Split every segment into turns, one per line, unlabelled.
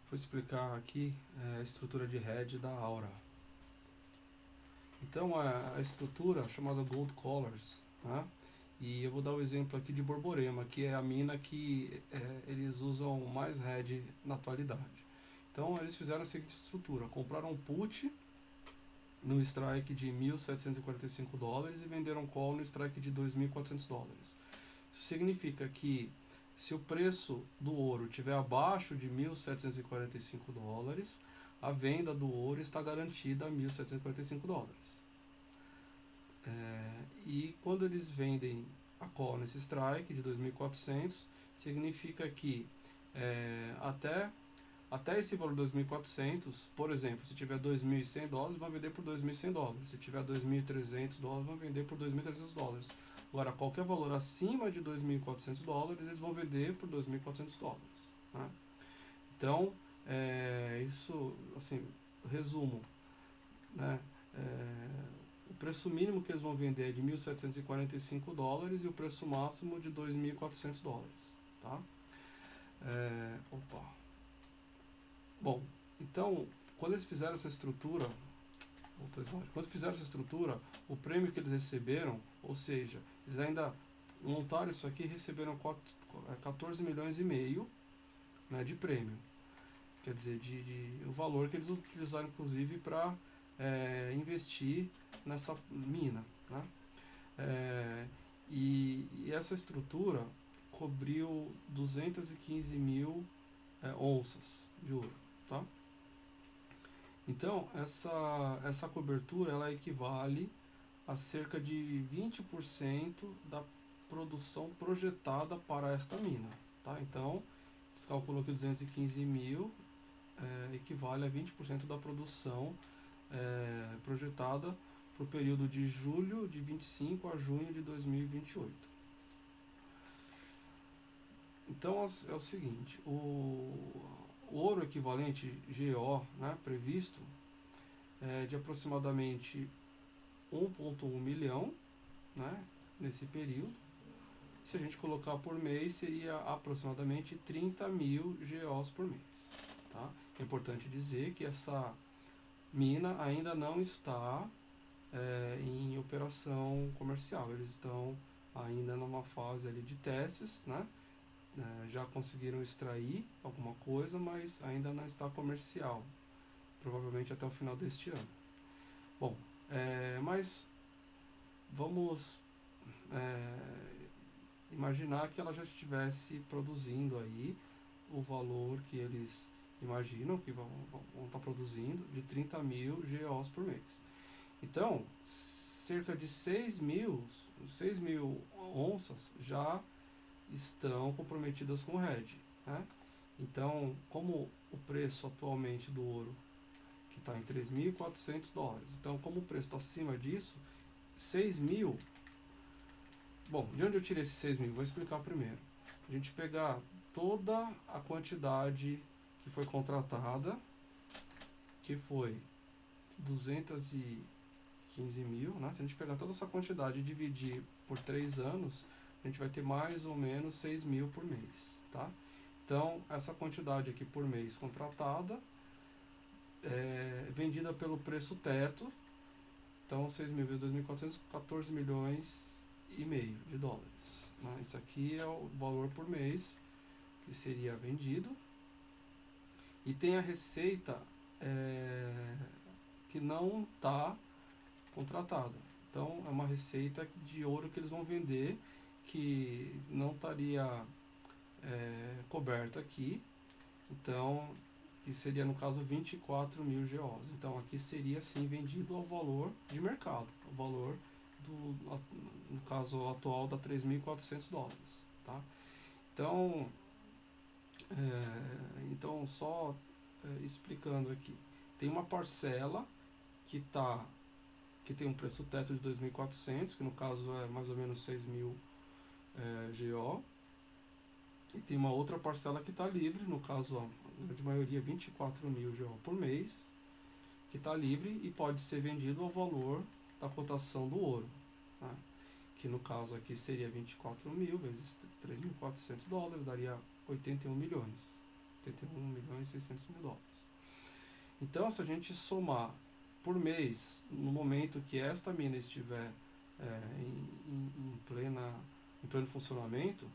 Vou explicar aqui a estrutura de hedge da Aura. Então a estrutura chamada Gold Collars, né? E eu vou dar o exemplo aqui de Borborema, que é a mina que eles usam mais hedge na atualidade. Então eles fizeram a seguinte estrutura: compraram um put no strike de $1.745 e venderam call no strike de $2.400. Isso significa que se o preço do ouro estiver abaixo de $1.745, a venda do ouro está garantida a $1.745. E quando eles vendem a call nesse strike de 2.400, significa que até esse valor de 2.400, por exemplo, se tiver $2.100, vão vender por $2.100. Se tiver $2.300, vão vender por $2.300. Agora, qualquer valor acima de $2.400, eles vão vender por $2.400. Né? Então, isso, assim, resumo, né? O preço mínimo que eles vão vender é de $1.745 e o preço máximo de $2.400. Tá? Bom, então, quando eles fizeram essa estrutura, o prêmio que eles receberam, ou seja, eles ainda montaram isso aqui e receberam 14 milhões e meio, né, de prêmio. Quer dizer, o valor que eles utilizaram inclusive para investir nessa mina. Né? E essa estrutura cobriu 215 mil onças de ouro. Tá? Então, essa cobertura ela equivale a cerca de 20% da produção projetada para esta mina. Tá? Então, eles calculam que 215 mil equivale a 20% da produção projetada para o período de julho de 25 a junho de 2028. Então é o seguinte, o ouro equivalente GO, né, previsto é de aproximadamente 1,1 milhão, né, nesse período. Se a gente colocar por mês, seria aproximadamente 30 mil GOs por mês. Tá? É importante dizer que essa mina ainda não está em operação comercial. Eles estão ainda numa fase ali de testes, né? Já conseguiram extrair alguma coisa, mas ainda não está comercial. Provavelmente até o final deste ano. Bom, mas vamos imaginar que ela já estivesse produzindo aí o valor que eles imaginam que vão estar produzindo de 30 mil GOs por mês. Então, cerca de 6 mil onças já estão comprometidas com o hedge. Né? Então, como o preço atualmente do ouro que está em $3.400, então como o preço está acima disso, 6 mil. Bom, de onde eu tirei esses 6 mil? Vou explicar primeiro. A gente pegar toda a quantidade que foi contratada, que foi 215 mil, né? Se a gente pegar toda essa quantidade e dividir por 3 anos, a gente vai ter mais ou menos 6 mil por mês. Tá? Então, essa quantidade aqui por mês contratada, vendida pelo preço teto, então 6 mil vezes 2.400, 14 milhões e meio de dólares. Né? Isso aqui é o valor por mês que seria vendido. E tem a receita que não está contratada. Então é uma receita de ouro que eles vão vender que não estaria coberta aqui. Então, que seria no caso 24 mil GOs. Então aqui seria sim vendido ao valor de mercado, o valor no caso atual da $3.400. Tá? Então só explicando aqui, tem uma parcela que tem um preço teto de 2.400, que no caso é mais ou menos 6 mil GO, e tem uma outra parcela que está livre, no caso a grande maioria 24 mil GO por mês, que está livre e pode ser vendido ao valor da cotação do ouro, né? Que no caso aqui seria 24 mil vezes $3.400, daria 81 milhões, 81 $91.600.000. Então, se a gente somar por mês, no momento que esta mina estiver em pleno funcionamento,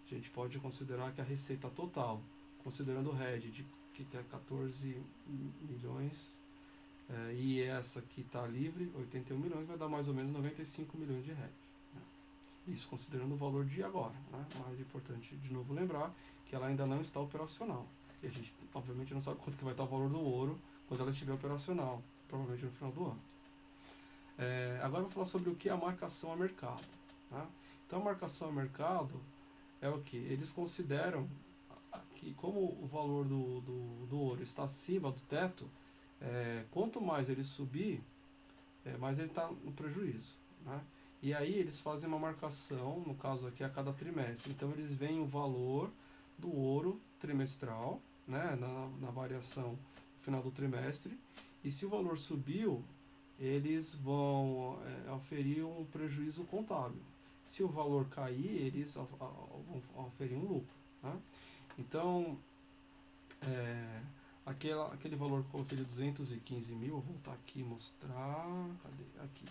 a gente pode considerar que a receita total, considerando o RED, que é 14 milhões, e essa que está livre, 81 milhões, vai dar mais ou menos 95 milhões de RED. Né? Isso considerando o valor de agora. Né? Mais importante, de novo, lembrar que ela ainda não está operacional. E a gente, obviamente, não sabe quanto que vai estar o valor do ouro quando ela estiver operacional, provavelmente no final do ano. Agora eu vou falar sobre o que é a marcação a mercado. Tá? Então, a marcação a mercado é o que? Eles consideram que, como o valor do ouro está acima do teto, quanto mais ele subir, mais ele está no prejuízo. Né? E aí eles fazem uma marcação, no caso aqui, a cada trimestre. Então, eles veem o valor do ouro trimestral, né, na variação no final do trimestre, e se o valor subiu, eles vão oferir um prejuízo contábil. Se o valor cair, eles vão oferir um lucro. Né? Então, aquele valor que eu coloquei de 215 mil, vou voltar aqui e mostrar. Cadê? Aqui.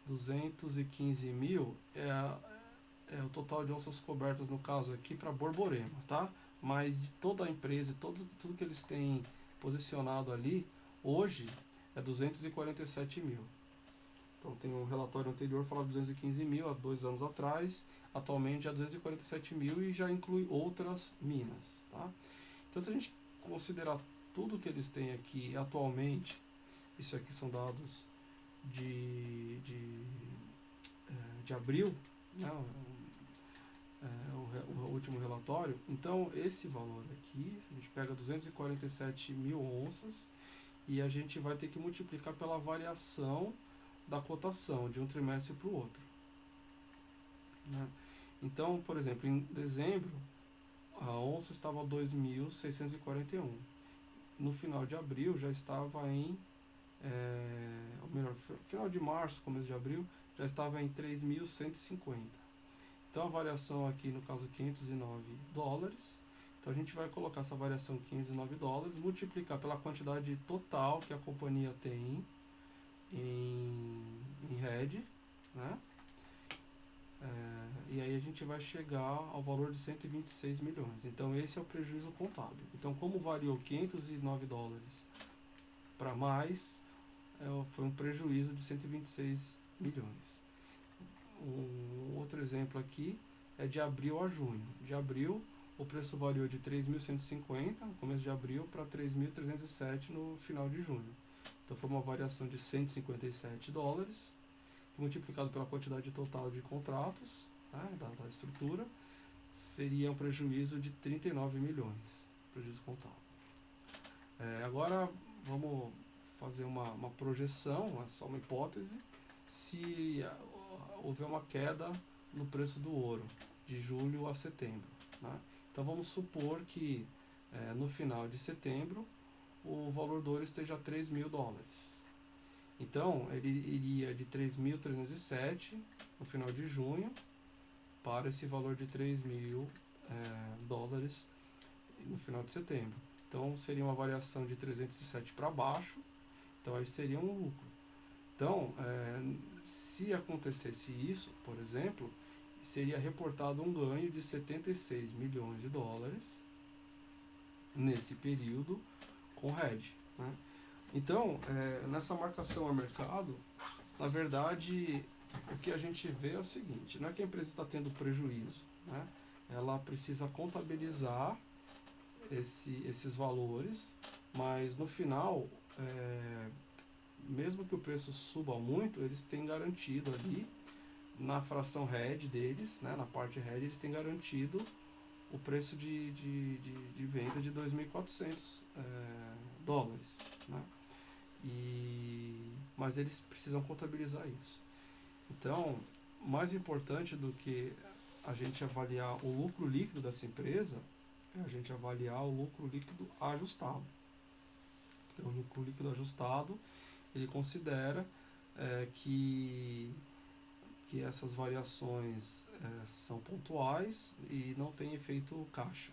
215 mil é o total de onças cobertas, no caso aqui, para Borborema, tá? Mas de toda a empresa, tudo que eles têm posicionado ali, hoje é 247 mil. Então tem um relatório anterior que falava 215 mil há 2 anos atrás, atualmente é 247 mil e já inclui outras minas. Tá? Então, se a gente considerar tudo que eles têm aqui atualmente, isso aqui são dados de abril, né, o último relatório. Então, esse valor aqui, a gente pega 247 mil onças e a gente vai ter que multiplicar pela variação da cotação de um trimestre para o outro. Né? Então, por exemplo, em dezembro, a onça estava a 2.641. No final de abril já estava ou melhor, final de março, começo de abril, já estava em 3.150. Então a variação aqui, no caso, $509. Então a gente vai colocar essa variação $509, multiplicar pela quantidade total que a companhia tem em RED, né? E aí a gente vai chegar ao valor de 126 milhões. Então esse é o prejuízo contábil. Então, como variou $509 para mais, foi um prejuízo de 126 milhões. Um outro exemplo aqui é de abril a junho. De abril, o preço variou de 3.150 no começo de abril para 3.307 no final de junho. Então foi uma variação de $157, que multiplicado pela quantidade total de contratos, né, da estrutura, seria um prejuízo de 39 milhões, prejuízo contábil. Agora vamos fazer uma projeção, é só uma hipótese, se houver uma queda no preço do ouro de julho a setembro. Né? Então vamos supor que no final de setembro o valor do ouro esteja a $3.000. Então ele iria de 3.307 no final de junho para esse valor de $3.000 no final de setembro. Então seria uma variação de 307 para baixo, então aí seria um lucro. Então, se acontecesse isso, por exemplo, seria reportado um ganho de $76 milhões nesse período com RED. Né? Então, nessa marcação a mercado, na verdade, o que a gente vê é o seguinte: não é que a empresa está tendo prejuízo, né? Ela precisa contabilizar esses valores, mas no final, mesmo que o preço suba muito, eles têm garantido ali, na fração RED deles, né, na parte RED, eles têm garantido o preço de venda de $2.400. Né? Mas eles precisam contabilizar isso. Então, mais importante do que a gente avaliar o lucro líquido dessa empresa é a gente avaliar o lucro líquido ajustado. Porque o lucro líquido ajustado, ele considera que essas variações são pontuais e não tem efeito caixa.